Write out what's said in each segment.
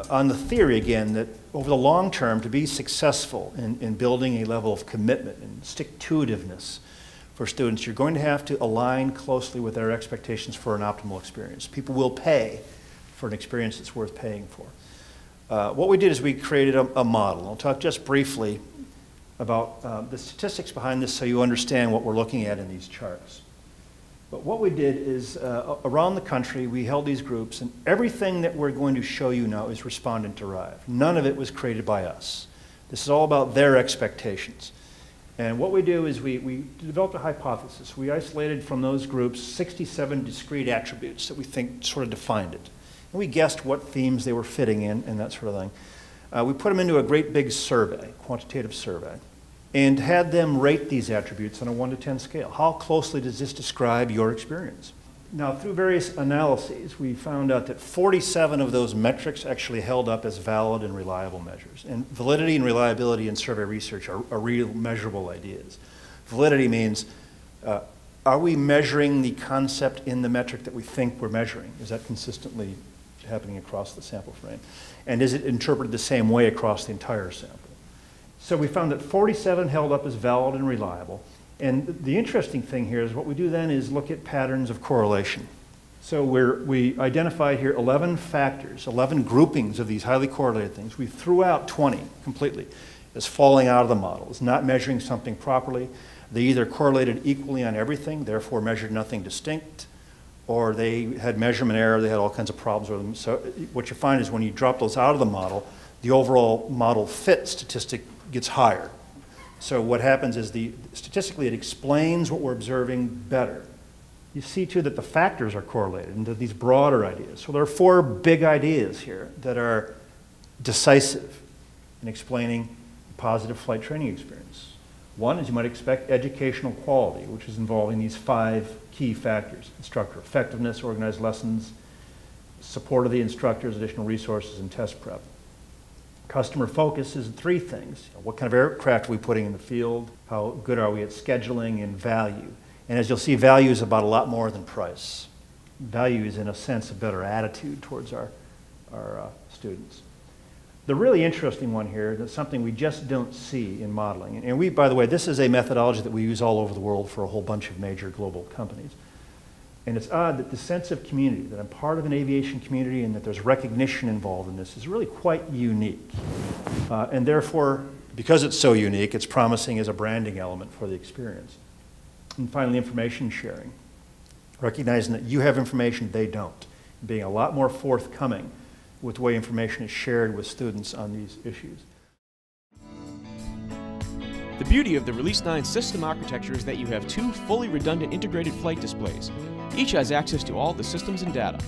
on the theory, again, that over the long term, to be successful in building a level of commitment and stick-to-itiveness for students, you're going to have to align closely with their expectations for an optimal experience. People will pay for an experience that's worth paying for. What we did is we created a model. I'll talk just briefly about the statistics behind this so you understand what we're looking at in these charts. But what we did is, around the country, we held these groups, and everything that we're going to show you now is respondent-derived. None of it was created by us. This is all about their expectations. And what we do is we developed a hypothesis. We isolated from those groups 67 discrete attributes that we think sort of defined it. And we guessed what themes they were fitting in and that sort of thing. We put them into a great big survey, quantitative survey, and had them rate these attributes on a 1 to 10 scale. How closely does this describe your experience? Now, through various analyses, we found out that 47 of those metrics actually held up as valid and reliable measures. And validity and reliability in survey research are real measurable ideas. Validity means, are we measuring the concept in the metric that we think we're measuring? Is that consistently happening across the sample frame? And is it interpreted the same way across the entire sample? So we found that 47 held up as valid and reliable. And the interesting thing here is what we do then is look at patterns of correlation. So we identified here 11 factors, 11 groupings of these highly correlated things. We threw out 20 completely as falling out of the model, as not measuring something properly. They either correlated equally on everything, therefore measured nothing distinct, or they had measurement error, they had all kinds of problems with them. So what you find is when you drop those out of the model, the overall model fit statistic gets higher. So what happens is statistically it explains what we're observing better. You see too that the factors are correlated into these broader ideas. So there are 4 big ideas here that are decisive in explaining a positive flight training experience. One, as you might expect, educational quality, which is involving these 5 key factors: instructor effectiveness, organized lessons, support of the instructors, additional resources, and test prep. Customer focus is 3 things. What kind of aircraft are we putting in the field? How good are we at scheduling? And value. And as you'll see, value is about a lot more than price. Value is, in a sense, a better attitude towards our students. The really interesting one here, that's something we just don't see in modeling. And we, by the way, this is a methodology that we use all over the world for a whole bunch of major global companies. And it's odd that the sense of community, that I'm part of an aviation community and that there's recognition involved in this, is really quite unique. And therefore, because it's so unique, it's promising as a branding element for the experience. And finally, information sharing. Recognizing that you have information they don't. Being a lot more forthcoming with the way information is shared with students on these issues. The beauty of the Release 9 system architecture is that you have 2 fully redundant integrated flight displays. Each has access to all the systems and data.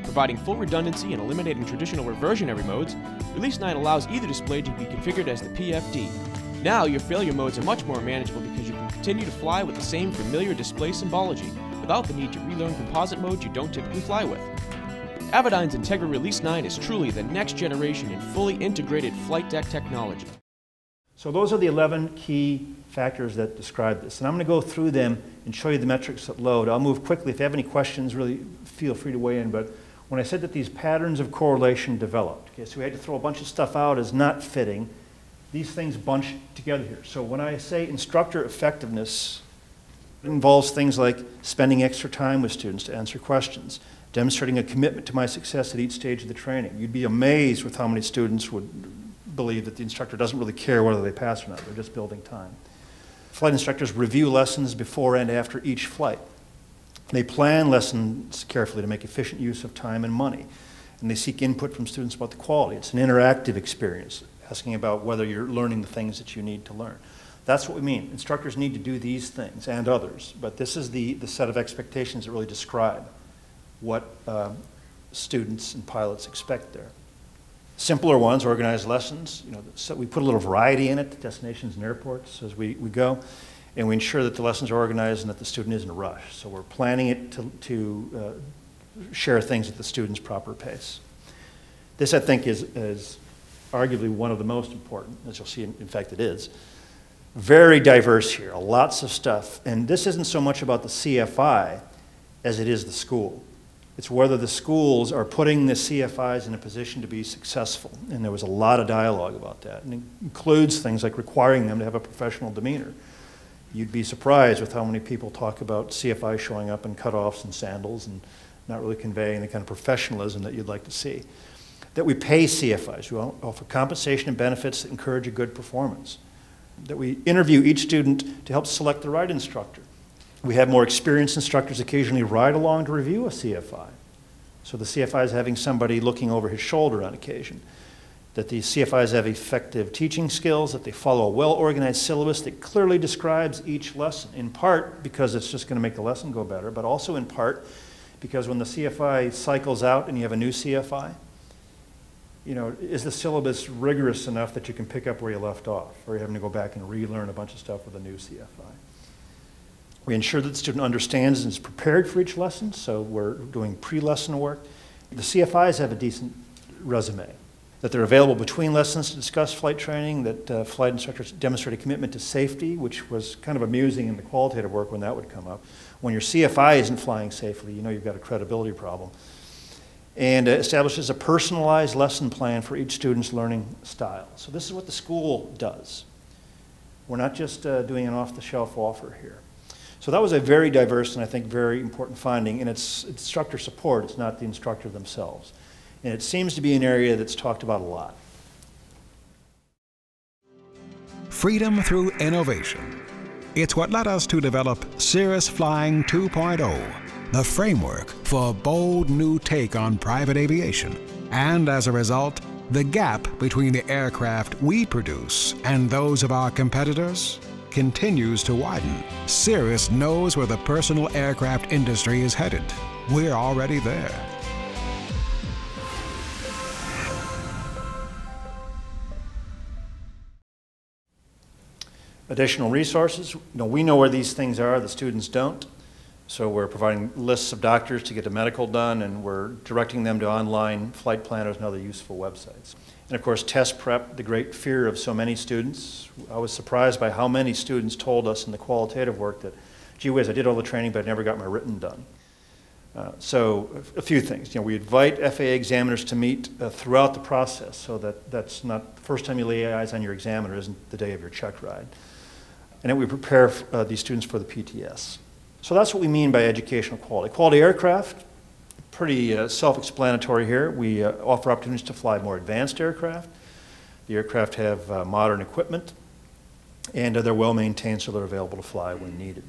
Providing full redundancy and eliminating traditional reversionary modes, Release 9 allows either display to be configured as the PFD. Now your failure modes are much more manageable because you can continue to fly with the same familiar display symbology without the need to relearn composite modes you don't typically fly with. Avidyne's Integra Release 9 is truly the next generation in fully integrated flight deck technology. So those are the 11 key factors that describe this. And I'm going to go through them and show you the metrics that load. I'll move quickly. If you have any questions, really feel free to weigh in. But when I said that these patterns of correlation developed, okay, so we had to throw a bunch of stuff out as not fitting, these things bunch together here. So when I say instructor effectiveness, it involves things like spending extra time with students to answer questions, demonstrating a commitment to my success at each stage of the training. You'd be amazed with how many students would believe that the instructor doesn't really care whether they pass or not. They're just building time. Flight instructors review lessons before and after each flight. They plan lessons carefully to make efficient use of time and money. And they seek input from students about the quality. It's an interactive experience, asking about whether you're learning the things that you need to learn. That's what we mean. Instructors need to do these things and others, but this is the set of expectations that really describe what students and pilots expect there. Simpler ones, organized lessons, so we put a little variety in it, destinations and airports as we go, and we ensure that the lessons are organized and that the student isn't rushed. So we're planning it to share things at the student's proper pace. This, I think, is arguably one of the most important, as you'll see, in fact it is. Very diverse here, lots of stuff, and this isn't so much about the CFI as it is the school. It's whether the schools are putting the CFIs in a position to be successful. And there was a lot of dialogue about that. And it includes things like requiring them to have a professional demeanor. You'd be surprised with how many people talk about CFIs showing up in cutoffs and sandals and not really conveying the kind of professionalism that you'd like to see. That we pay CFIs. We offer compensation and benefits that encourage a good performance. That we interview each student to help select the right instructor. We have more experienced instructors occasionally ride along to review a CFI. So the CFI is having somebody looking over his shoulder on occasion. That the CFIs have effective teaching skills, that they follow a well-organized syllabus that clearly describes each lesson, in part because it's just going to make the lesson go better, but also in part because when the CFI cycles out and you have a new CFI, you know, is the syllabus rigorous enough that you can pick up where you left off, or are you having to go back and relearn a bunch of stuff with a new CFI? We ensure that the student understands and is prepared for each lesson, so we're doing pre-lesson work. The CFIs have a decent resume, that they're available between lessons to discuss flight training, that flight instructors demonstrate a commitment to safety, which was kind of amusing in the qualitative work when that would come up. When your CFI isn't flying safely, you know you've got a credibility problem. And establishes a personalized lesson plan for each student's learning style. So this is what the school does. We're not just doing an off-the-shelf offer here. So that was a very diverse and I think very important finding, and it's instructor support, it's not the instructor themselves. And it seems to be an area that's talked about a lot. Freedom through innovation. It's what led us to develop Cirrus Flying 2.0, the framework for a bold new take on private aviation. And as a result, the gap between the aircraft we produce and those of our competitors continues to widen. Cirrus knows where the personal aircraft industry is headed. We're already there. Additional resources. We know where these things are, the students don't. So we're providing lists of doctors to get a medical done, and we're directing them to online flight planners and other useful websites. And of course, test prep, the great fear of so many students. I was surprised by how many students told us in the qualitative work that, gee whiz, I did all the training, but I never got my written done. So a few things. We invite FAA examiners to meet throughout the process, so that that's not the first time you lay eyes on your examiner isn't the day of your check ride. And then we prepare these students for the PTS. So that's what we mean by educational quality. Quality aircraft, pretty self-explanatory here. We offer opportunities to fly more advanced aircraft. The aircraft have modern equipment, and they're well maintained, so they're available to fly when needed.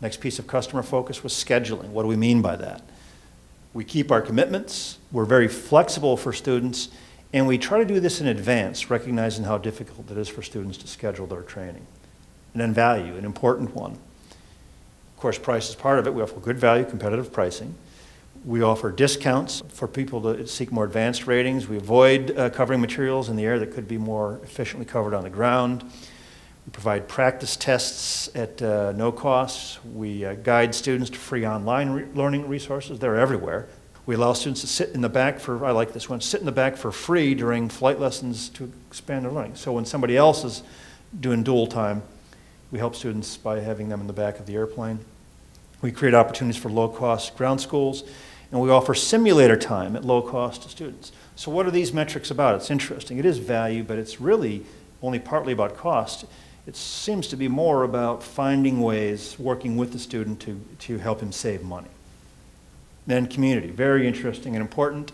Next piece of customer focus was scheduling. What do we mean by that? We keep our commitments, we're very flexible for students, and we try to do this in advance, recognizing how difficult it is for students to schedule their training. And then value, an important one. Of course, price is part of it. We offer good value, competitive pricing. We offer discounts for people to seek more advanced ratings. We avoid covering materials in the air that could be more efficiently covered on the ground. We provide practice tests at no cost. We guide students to free online learning resources. They're everywhere. We allow students to sit in the back for, I like this one, sit in the back for free during flight lessons to expand their learning. So when somebody else is doing dual time, we help students by having them in the back of the airplane. We create opportunities for low-cost ground schools, and we offer simulator time at low cost to students. So what are these metrics about? It's interesting. It is value, but it's really only partly about cost. It seems to be more about finding ways, working with the student to help him save money. Then community, very interesting and important.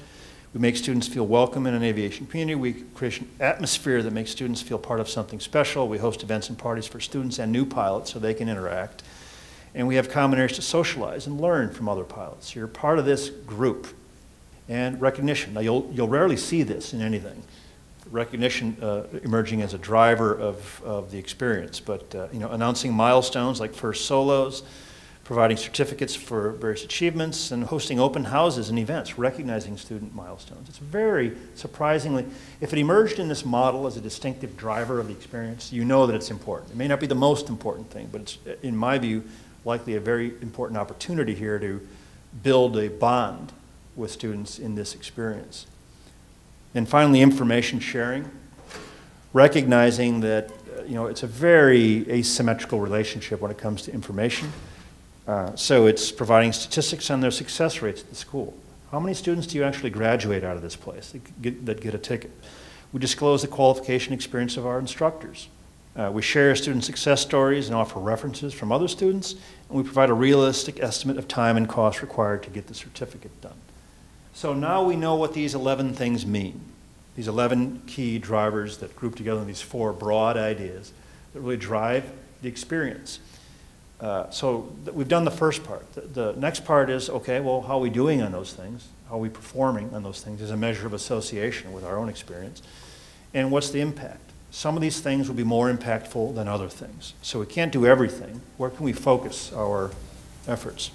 We make students feel welcome in an aviation community. We create an atmosphere that makes students feel part of something special. We host events and parties for students and new pilots so they can interact. And we have common areas to socialize and learn from other pilots. You're part of this group. And recognition. Now, you'll rarely see this in anything. Recognition emerging as a driver of the experience. But announcing milestones like first solos, providing certificates for various achievements, and hosting open houses and events, recognizing student milestones. It's very surprisingly, if it emerged in this model as a distinctive driver of the experience, you know that it's important. It may not be the most important thing, but it's, in my view, likely a very important opportunity here to build a bond with students in this experience. And finally, information sharing, recognizing that it's a very asymmetrical relationship when it comes to information. So it's providing statistics on their success rates at the school. How many students do you actually graduate out of this place that get a ticket? We disclose the qualification experience of our instructors. We share student success stories and offer references from other students, and we provide a realistic estimate of time and cost required to get the certificate done. So now we know what these 11 things mean, these 11 key drivers that group together in these 4 broad ideas that really drive the experience. So we've done the first part. The next part is, okay, well, how are we doing on those things? How are we performing on those things as a measure of association with our own experience? And what's the impact? Some of these things will be more impactful than other things. So we can't do everything. Where can we focus our efforts?